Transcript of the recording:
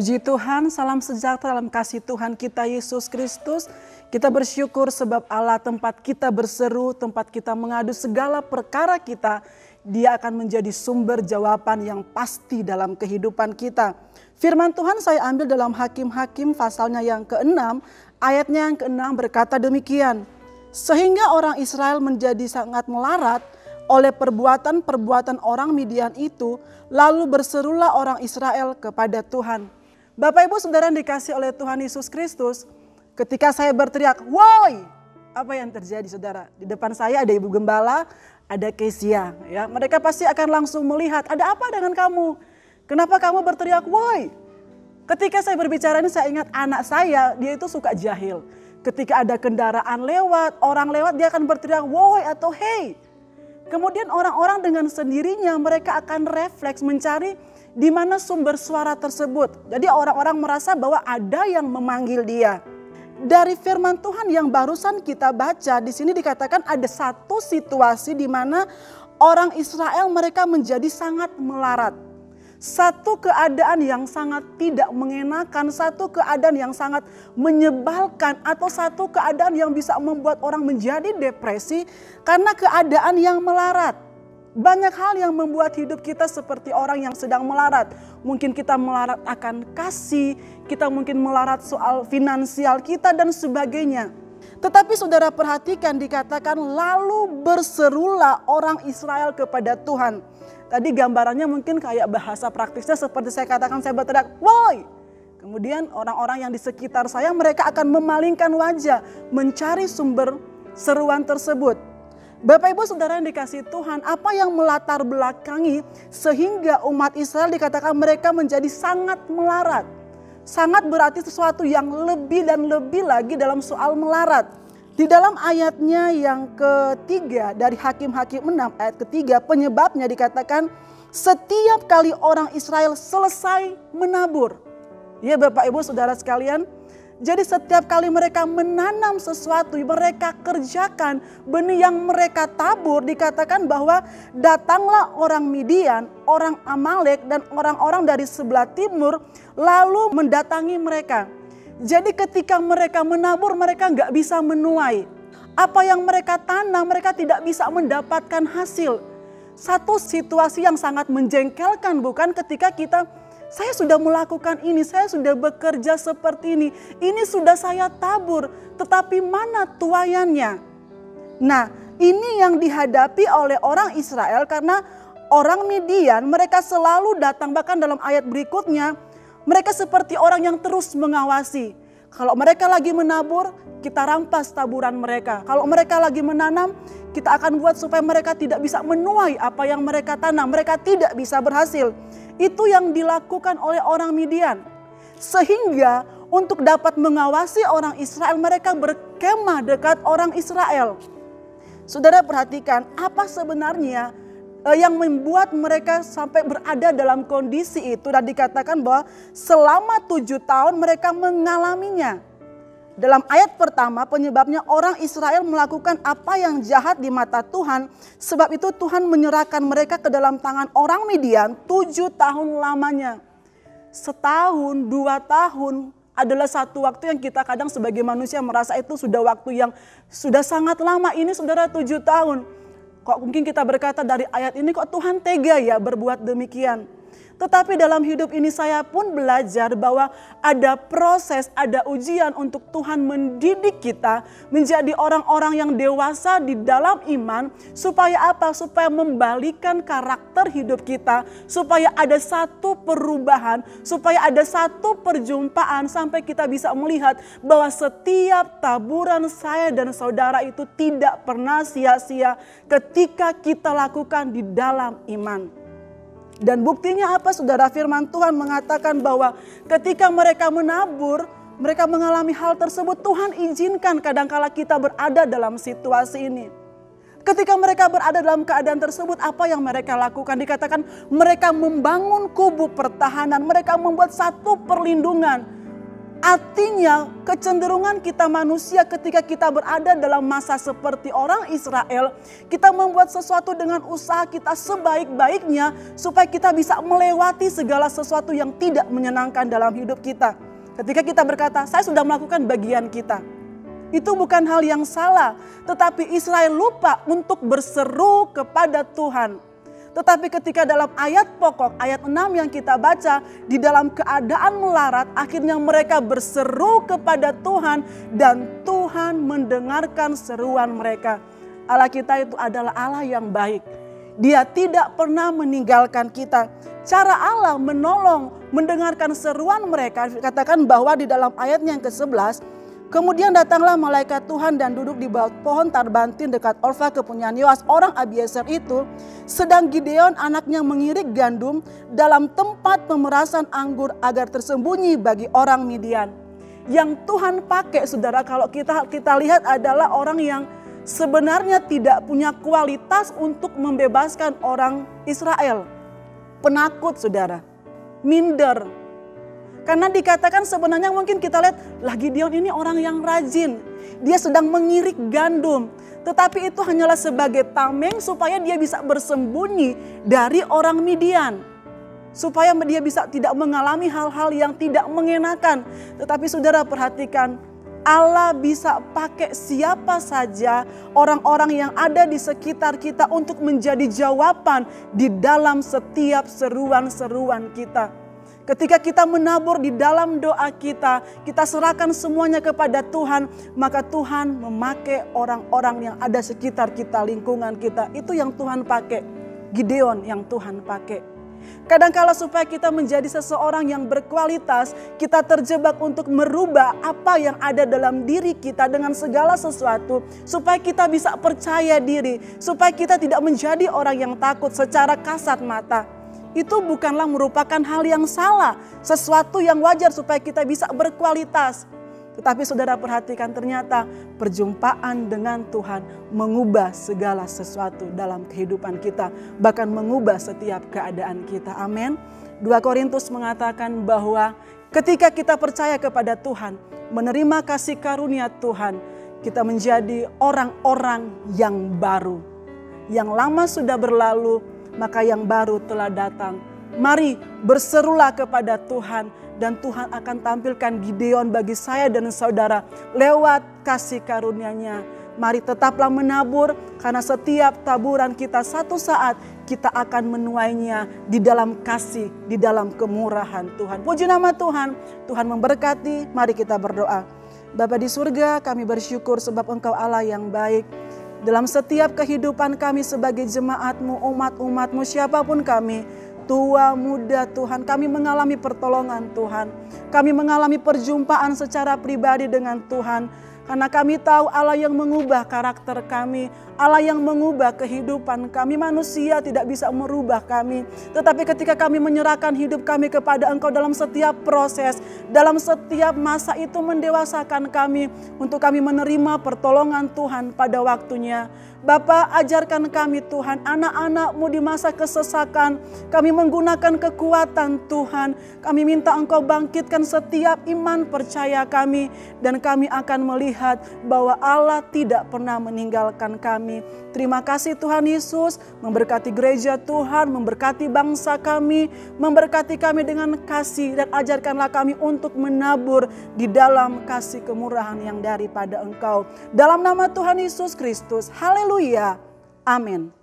Puji Tuhan, salam sejahtera dalam kasih Tuhan kita Yesus Kristus. Kita bersyukur sebab Allah tempat kita berseru, tempat kita mengadu segala perkara kita, Dia akan menjadi sumber jawaban yang pasti dalam kehidupan kita. Firman Tuhan saya ambil dalam Hakim-Hakim pasalnya yang ke-6, ayatnya yang ke-6 berkata demikian. Sehingga orang Israel menjadi sangat melarat oleh perbuatan-perbuatan orang Midian itu, lalu berserulah orang Israel kepada Tuhan. Bapak Ibu Saudara yang dikasih oleh Tuhan Yesus Kristus, ketika saya berteriak, "Woi!" Apa yang terjadi Saudara? Di depan saya ada Ibu Gembala, ada Kesia. Ya, mereka pasti akan langsung melihat, ada apa dengan kamu? Kenapa kamu berteriak, "Woi"? Ketika saya berbicara ini saya ingat anak saya, dia itu suka jahil. Ketika ada kendaraan lewat, orang lewat, dia akan berteriak, "Woi" atau "Hey". Kemudian orang-orang dengan sendirinya mereka akan refleks mencari di mana sumber suara tersebut. Jadi orang-orang merasa bahwa ada yang memanggil dia. Dari firman Tuhan yang barusan kita baca, di sini dikatakan ada satu situasi di mana orang Israel mereka menjadi sangat melarat. Satu keadaan yang sangat tidak mengenakan, satu keadaan yang sangat menyebalkan, atau satu keadaan yang bisa membuat orang menjadi depresi karena keadaan yang melarat. Banyak hal yang membuat hidup kita seperti orang yang sedang melarat. Mungkin kita melarat akan kasih, kita mungkin melarat soal finansial kita dan sebagainya. Tetapi saudara perhatikan dikatakan lalu berserulah orang Israel kepada Tuhan. Tadi gambarannya mungkin kayak bahasa praktisnya seperti saya katakan, saya berteriak, "Woi!" Kemudian orang-orang yang di sekitar saya mereka akan memalingkan wajah mencari sumber seruan tersebut. Bapak Ibu Saudara yang dikasihi Tuhan, apa yang melatar belakangi sehingga umat Israel dikatakan mereka menjadi sangat melarat. Sangat berarti sesuatu yang lebih dan lebih lagi dalam soal melarat. Di dalam ayatnya yang ketiga dari Hakim-Hakim 6 ayat ketiga, penyebabnya dikatakan setiap kali orang Israel selesai menabur. Ya Bapak Ibu Saudara sekalian, jadi setiap kali mereka menanam sesuatu, mereka kerjakan benih yang mereka tabur, dikatakan bahwa datanglah orang Midian, orang Amalek dan orang-orang dari sebelah timur lalu mendatangi mereka. Jadi ketika mereka menabur mereka nggak bisa menuai. Apa yang mereka tanam mereka tidak bisa mendapatkan hasil. Satu situasi yang sangat menjengkelkan bukan ketika saya sudah melakukan ini, saya sudah bekerja seperti ini sudah saya tabur, tetapi mana tuaiannya? Nah, ini yang dihadapi oleh orang Israel karena orang Midian mereka selalu datang, bahkan dalam ayat berikutnya, mereka seperti orang yang terus mengawasi. Kalau mereka lagi menabur, kita rampas taburan mereka. Kalau mereka lagi menanam, kita akan buat supaya mereka tidak bisa menuai apa yang mereka tanam, mereka tidak bisa berhasil. Itu yang dilakukan oleh orang Midian. Sehingga untuk dapat mengawasi orang Israel mereka berkemah dekat orang Israel. Saudara perhatikan apa sebenarnya yang membuat mereka sampai berada dalam kondisi itu. Dan dikatakan bahwa selama 7 tahun mereka mengalaminya. Dalam ayat pertama penyebabnya orang Israel melakukan apa yang jahat di mata Tuhan. Sebab itu Tuhan menyerahkan mereka ke dalam tangan orang Midian 7 tahun lamanya. Setahun, 2 tahun adalah satu waktu yang kita kadang sebagai manusia merasa itu sudah waktu yang sudah sangat lama. Ini saudara 7 tahun. Kok mungkin kita berkata dari ayat ini kok Tuhan tega ya berbuat demikian. Tetapi dalam hidup ini saya pun belajar bahwa ada proses, ada ujian untuk Tuhan mendidik kita menjadi orang-orang yang dewasa di dalam iman. Supaya apa? Supaya membalikan karakter hidup kita. Supaya ada satu perubahan, supaya ada satu perjumpaan sampai kita bisa melihat bahwa setiap taburan saya dan saudara itu tidak pernah sia-sia ketika kita lakukan di dalam iman. Dan buktinya apa saudara? Firman Tuhan mengatakan bahwa ketika mereka menabur, mereka mengalami hal tersebut. Tuhan izinkan kadangkala kita berada dalam situasi ini. Ketika mereka berada dalam keadaan tersebut, apa yang mereka lakukan? Dikatakan mereka membangun kubu pertahanan, mereka membuat satu perlindungan. Artinya kecenderungan kita manusia ketika kita berada dalam masa seperti orang Israel, kita membuat sesuatu dengan usaha kita sebaik-baiknya supaya kita bisa melewati segala sesuatu yang tidak menyenangkan dalam hidup kita. Ketika kita berkata, saya sudah melakukan bagian kita. Itu bukan hal yang salah, tetapi Israel lupa untuk berseru kepada Tuhan. Tetapi ketika dalam ayat pokok, ayat 6 yang kita baca, di dalam keadaan melarat, akhirnya mereka berseru kepada Tuhan dan Tuhan mendengarkan seruan mereka. Allah kita itu adalah Allah yang baik. Dia tidak pernah meninggalkan kita. Cara Allah menolong, mendengarkan seruan mereka, katakan bahwa di dalam ayatnya yang ke-11, kemudian datanglah malaikat Tuhan dan duduk di bawah pohon tarbantin dekat Orfa kepunyaan Yoas orang Abiezer itu. Sedang Gideon anaknya mengirik gandum dalam tempat pemerasan anggur agar tersembunyi bagi orang Midian. Yang Tuhan pakai saudara, kalau kita lihat adalah orang yang sebenarnya tidak punya kualitas untuk membebaskan orang Israel. Penakut saudara, minder. Karena dikatakan sebenarnya mungkin kita lihat, lah Gideon ini orang yang rajin. Dia sedang mengirik gandum. Tetapi itu hanyalah sebagai tameng supaya dia bisa bersembunyi dari orang Midian. Supaya dia bisa tidak mengalami hal-hal yang tidak mengenakan. Tetapi saudara perhatikan, Allah bisa pakai siapa saja orang-orang yang ada di sekitar kita untuk menjadi jawaban di dalam setiap seruan-seruan kita. Ketika kita menabur di dalam doa kita, kita serahkan semuanya kepada Tuhan, maka Tuhan memakai orang-orang yang ada sekitar kita, lingkungan kita. Itu yang Tuhan pakai. Gideon yang Tuhan pakai. Kadang-kala supaya kita menjadi seseorang yang berkualitas, kita terjebak untuk merubah apa yang ada dalam diri kita dengan segala sesuatu. Supaya kita bisa percaya diri, supaya kita tidak menjadi orang yang takut secara kasat mata. Itu bukanlah merupakan hal yang salah, sesuatu yang wajar supaya kita bisa berkualitas. Tetapi saudara perhatikan, ternyata perjumpaan dengan Tuhan mengubah segala sesuatu dalam kehidupan kita, bahkan mengubah setiap keadaan kita. Amin. 2 Korintus mengatakan bahwa ketika kita percaya kepada Tuhan, menerima kasih karunia Tuhan, kita menjadi orang-orang yang baru. Yang lama sudah berlalu, maka yang baru telah datang. Mari berserulah kepada Tuhan dan Tuhan akan tampilkan Gideon bagi saya dan saudara lewat kasih karunia-Nya. Mari tetaplah menabur karena setiap taburan kita satu saat kita akan menuainya di dalam kasih, di dalam kemurahan Tuhan. Puji nama Tuhan, Tuhan memberkati. Mari kita berdoa. Bapa di surga, kami bersyukur sebab Engkau Allah yang baik. Dalam setiap kehidupan kami sebagai jemaat-Mu, umat-umat-Mu, siapapun kami, tua, muda Tuhan, kami mengalami pertolongan Tuhan. Kami mengalami perjumpaan secara pribadi dengan Tuhan. Karena kami tahu Allah yang mengubah karakter kami, Allah yang mengubah kehidupan kami. Manusia tidak bisa merubah kami. Tetapi ketika kami menyerahkan hidup kami kepada Engkau dalam setiap proses, dalam setiap masa itu mendewasakan kami untuk kami menerima pertolongan Tuhan pada waktunya. Bapa, ajarkan kami Tuhan, anak-anak-Mu di masa kesesakan, kami menggunakan kekuatan Tuhan. Kami minta Engkau bangkitkan setiap iman percaya kami, dan kami akan melihat bahwa Allah tidak pernah meninggalkan kami. Terima kasih Tuhan Yesus, memberkati gereja Tuhan, memberkati bangsa kami, memberkati kami dengan kasih, dan ajarkanlah kami untuk menabur di dalam kasih kemurahan yang daripada Engkau. Dalam nama Tuhan Yesus Kristus, haleluya, amin.